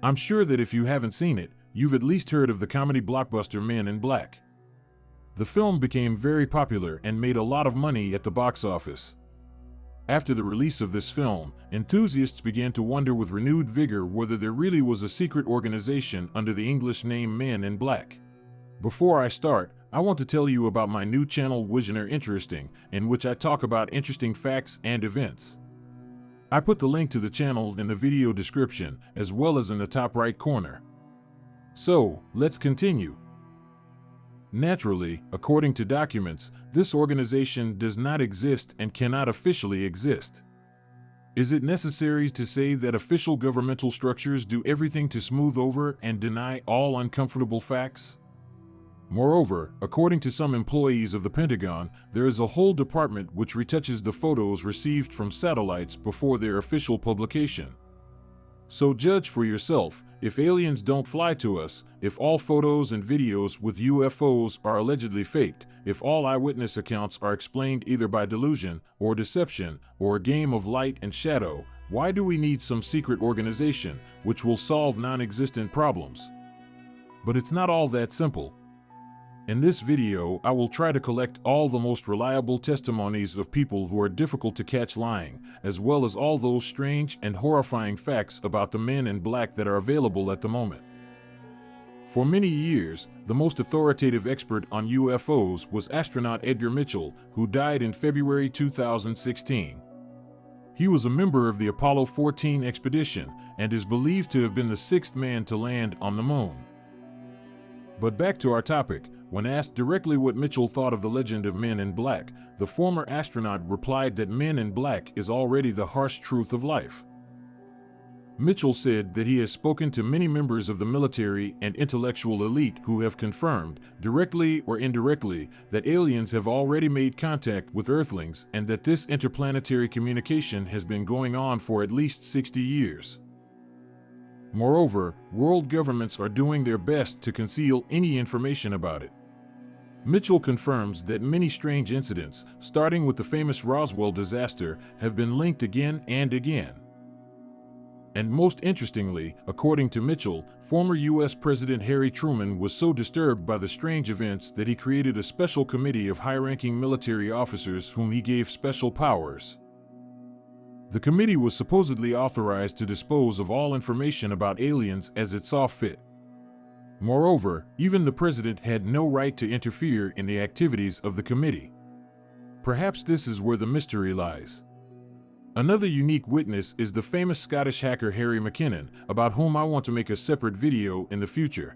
I'm sure that if you haven't seen it, you've at least heard of the comedy blockbuster Men in Black. The film became very popular and made a lot of money at the box office. After the release of this film, enthusiasts began to wonder with renewed vigor whether there really was a secret organization under the English name Men in Black. Before I start, I want to tell you about my new channel Visioner Interesting, in which I talk about interesting facts and events. I put the link to the channel in the video description, as well as in the top right corner. So, let's continue. Naturally, according to documents, this organization does not exist and cannot officially exist. Is it necessary to say that official governmental structures do everything to smooth over and deny all uncomfortable facts? Moreover, according to some employees of the Pentagon, there is a whole department which retouches the photos received from satellites before their official publication. So judge for yourself, if aliens don't fly to us, if all photos and videos with UFOs are allegedly faked, if all eyewitness accounts are explained either by delusion or deception or a game of light and shadow, why do we need some secret organization which will solve non-existent problems? But it's not all that simple. In this video, I will try to collect all the most reliable testimonies of people who are difficult to catch lying, as well as all those strange and horrifying facts about the Men in Black that are available at the moment. For many years, the most authoritative expert on UFOs was astronaut Edgar Mitchell, who died in February 2016. He was a member of the Apollo 14 expedition and is believed to have been the sixth man to land on the moon. But back to our topic. When asked directly what Mitchell thought of the legend of Men in Black, the former astronaut replied that Men in Black is already the harsh truth of life. Mitchell said that he has spoken to many members of the military and intellectual elite who have confirmed, directly or indirectly, that aliens have already made contact with Earthlings and that this interplanetary communication has been going on for at least 60 years. Moreover, world governments are doing their best to conceal any information about it. Mitchell confirms that many strange incidents, starting with the famous Roswell disaster, have been linked again and again. And most interestingly, according to Mitchell, former U.S. President Harry Truman was so disturbed by the strange events that he created a special committee of high-ranking military officers whom he gave special powers. The committee was supposedly authorized to dispose of all information about aliens as it saw fit. Moreover, even the president had no right to interfere in the activities of the committee. Perhaps this is where the mystery lies. Another unique witness is the famous Scottish hacker Harry McKinnon, about whom I want to make a separate video in the future.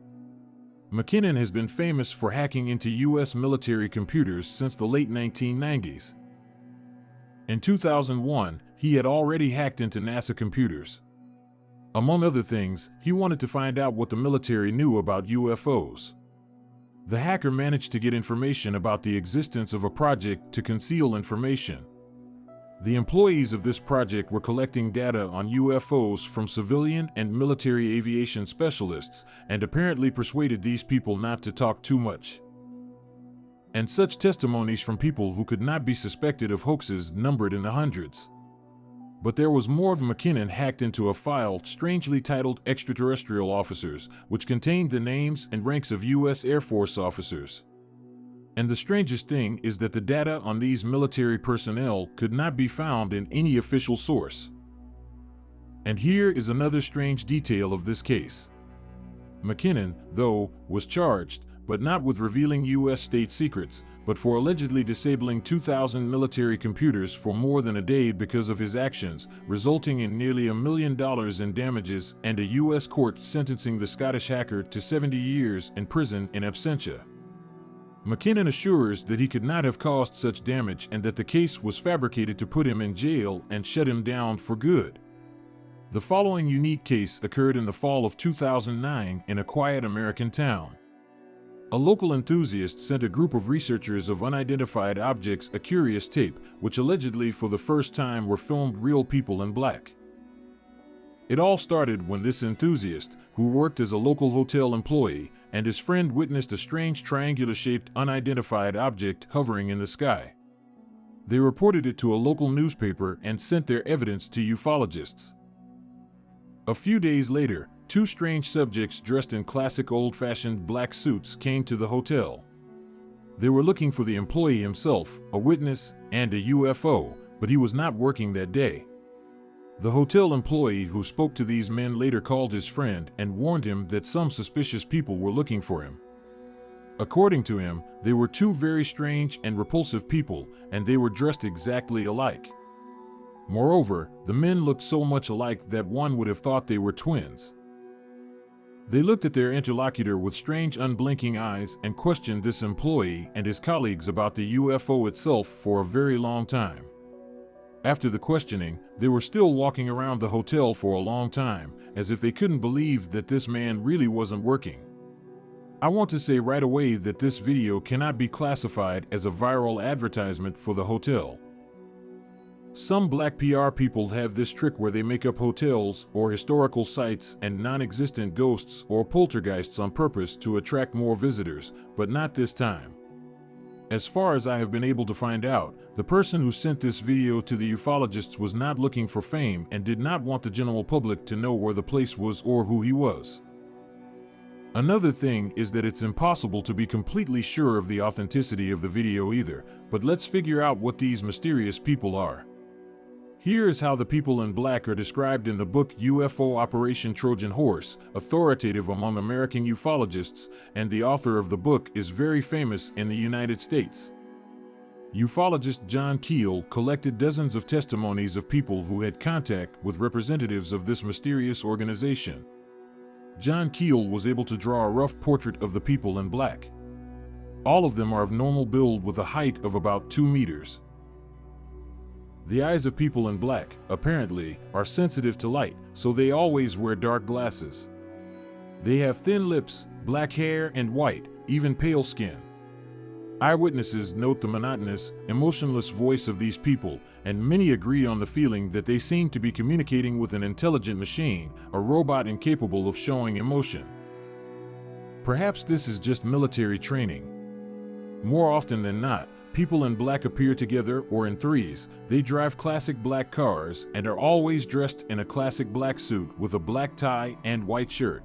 McKinnon has been famous for hacking into U.S. military computers since the late 1990s. In 2001, he had already hacked into NASA computers. Among other things, he wanted to find out what the military knew about UFOs. The hacker managed to get information about the existence of a project to conceal information. The employees of this project were collecting data on UFOs from civilian and military aviation specialists and apparently persuaded these people not to talk too much. And such testimonies from people who could not be suspected of hoaxes numbered in the hundreds. But there was more. McKinnon hacked into a file strangely titled Extraterrestrial Officers, which contained the names and ranks of U.S. Air Force officers. And the strangest thing is that the data on these military personnel could not be found in any official source. And here is another strange detail of this case. McKinnon, though, was charged, but not with revealing U.S. state secrets, but for allegedly disabling 2,000 military computers for more than a day because of his actions, resulting in nearly $1 million in damages and a U.S. court sentencing the Scottish hacker to 70 years in prison in absentia. McKinnon assures that he could not have caused such damage and that the case was fabricated to put him in jail and shut him down for good. The following unique case occurred in the fall of 2009 in a quiet American town. A local enthusiast sent a group of researchers of unidentified objects a curious tape, which allegedly for the first time were filmed real people in black. It all started when this enthusiast, who worked as a local hotel employee, and his friend witnessed a strange triangular-shaped unidentified object hovering in the sky. They reported it to a local newspaper and sent their evidence to ufologists. A few days later, two strange subjects dressed in classic old-fashioned black suits came to the hotel. They were looking for the employee himself, a witness, and a UFO, but he was not working that day. The hotel employee who spoke to these men later called his friend and warned him that some suspicious people were looking for him. According to him, they were two very strange and repulsive people, and they were dressed exactly alike. Moreover, the men looked so much alike that one would have thought they were twins. They looked at their interlocutor with strange unblinking eyes and questioned this employee and his colleagues about the UFO itself for a very long time. After the questioning, they were still walking around the hotel for a long time, as if they couldn't believe that this man really wasn't working. I want to say right away that this video cannot be classified as a viral advertisement for the hotel. Some black PR people have this trick where they make up hotels or historical sites and non-existent ghosts or poltergeists on purpose to attract more visitors, but not this time. As far as I have been able to find out, the person who sent this video to the ufologists was not looking for fame and did not want the general public to know where the place was or who he was. Another thing is that it's impossible to be completely sure of the authenticity of the video either, but let's figure out what these mysterious people are. Here is how the people in black are described in the book UFO Operation Trojan Horse, authoritative among American ufologists, and the author of the book is very famous in the United States. Ufologist John Keel collected dozens of testimonies of people who had contact with representatives of this mysterious organization. John Keel was able to draw a rough portrait of the people in black. All of them are of normal build with a height of about 2 meters. The eyes of people in black, apparently, are sensitive to light, so they always wear dark glasses. They have thin lips, black hair, and white, even pale skin. Eyewitnesses note the monotonous, emotionless voice of these people, and many agree on the feeling that they seem to be communicating with an intelligent machine, a robot incapable of showing emotion. Perhaps this is just military training. More often than not, people in black appear together or in threes. They drive classic black cars and are always dressed in a classic black suit with a black tie and white shirt.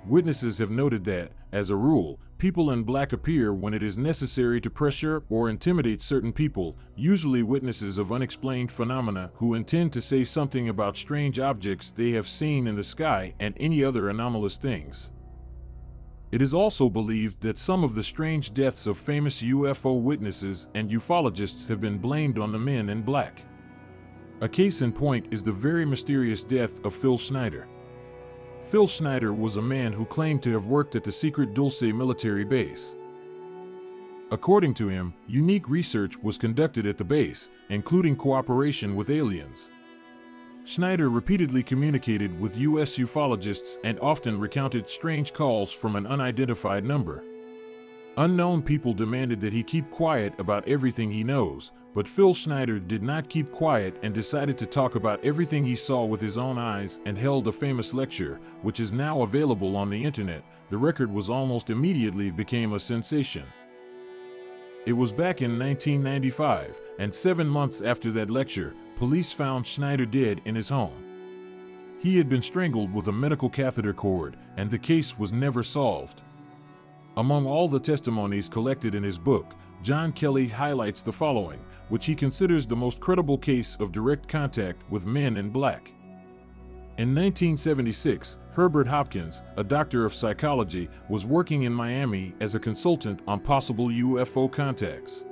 Witnesses have noted that, as a rule, people in black appear when it is necessary to pressure or intimidate certain people, usually witnesses of unexplained phenomena who intend to say something about strange objects they have seen in the sky and any other anomalous things. It is also believed that some of the strange deaths of famous UFO witnesses and ufologists have been blamed on the men in black. A case in point is the very mysterious death of Phil Schneider. Phil Schneider was a man who claimed to have worked at the secret Dulce military base. According to him, unique research was conducted at the base, including cooperation with aliens. Schneider repeatedly communicated with U.S. ufologists and often recounted strange calls from an unidentified number. Unknown people demanded that he keep quiet about everything he knows, but Phil Schneider did not keep quiet and decided to talk about everything he saw with his own eyes and held a famous lecture, which is now available on the internet. The record was almost immediately became a sensation. It was back in 1995, and 7 months after that lecture, police found Schneider dead in his home. He had been strangled with a medical catheter cord, and the case was never solved. Among all the testimonies collected in his book, John Kelly highlights the following, which he considers the most credible case of direct contact with men in black. In 1976, Herbert Hopkins, a doctor of psychology, was working in Miami as a consultant on possible UFO contacts.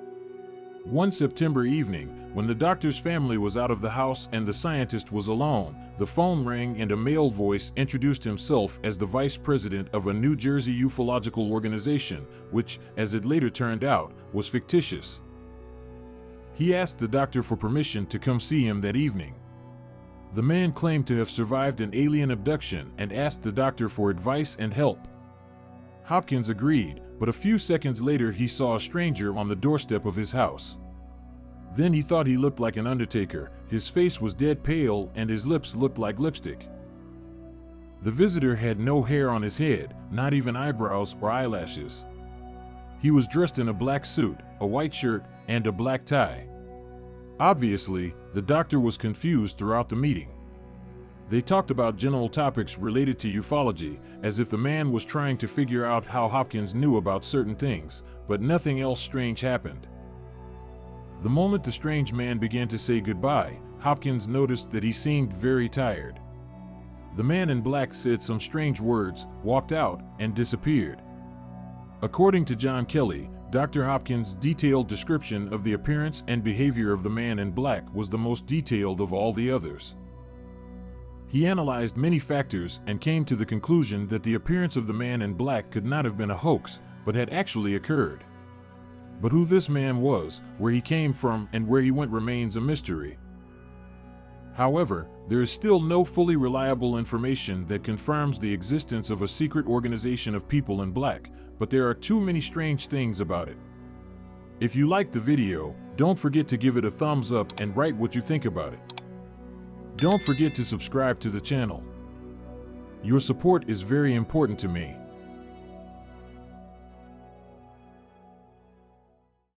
One September evening, when the doctor's family was out of the house and the scientist was alone, the phone rang and a male voice introduced himself as the vice president of a New Jersey ufological organization, which, as it later turned out, was fictitious. He asked the doctor for permission to come see him that evening. The man claimed to have survived an alien abduction and asked the doctor for advice and help. Hopkins agreed, but a few seconds later he saw a stranger on the doorstep of his house. Then he thought he looked like an undertaker. His face was dead pale and his lips looked like lipstick. The visitor had no hair on his head, not even eyebrows or eyelashes. He was dressed in a black suit, a white shirt, and a black tie. Obviously, the doctor was confused throughout the meeting. They talked about general topics related to ufology, as if the man was trying to figure out how Hopkins knew about certain things, but nothing else strange happened. The moment the strange man began to say goodbye, Hopkins noticed that he seemed very tired. The man in black said some strange words, walked out, and disappeared. According to John Kelly, Dr. Hopkins' detailed description of the appearance and behavior of the man in black was the most detailed of all the others. He analyzed many factors and came to the conclusion that the appearance of the man in black could not have been a hoax, but had actually occurred. But who this man was, where he came from, and where he went remains a mystery. However, there is still no fully reliable information that confirms the existence of a secret organization of people in black, but there are too many strange things about it. If you liked the video, don't forget to give it a thumbs up and write what you think about it. Don't forget to subscribe to the channel. Your support is very important to me.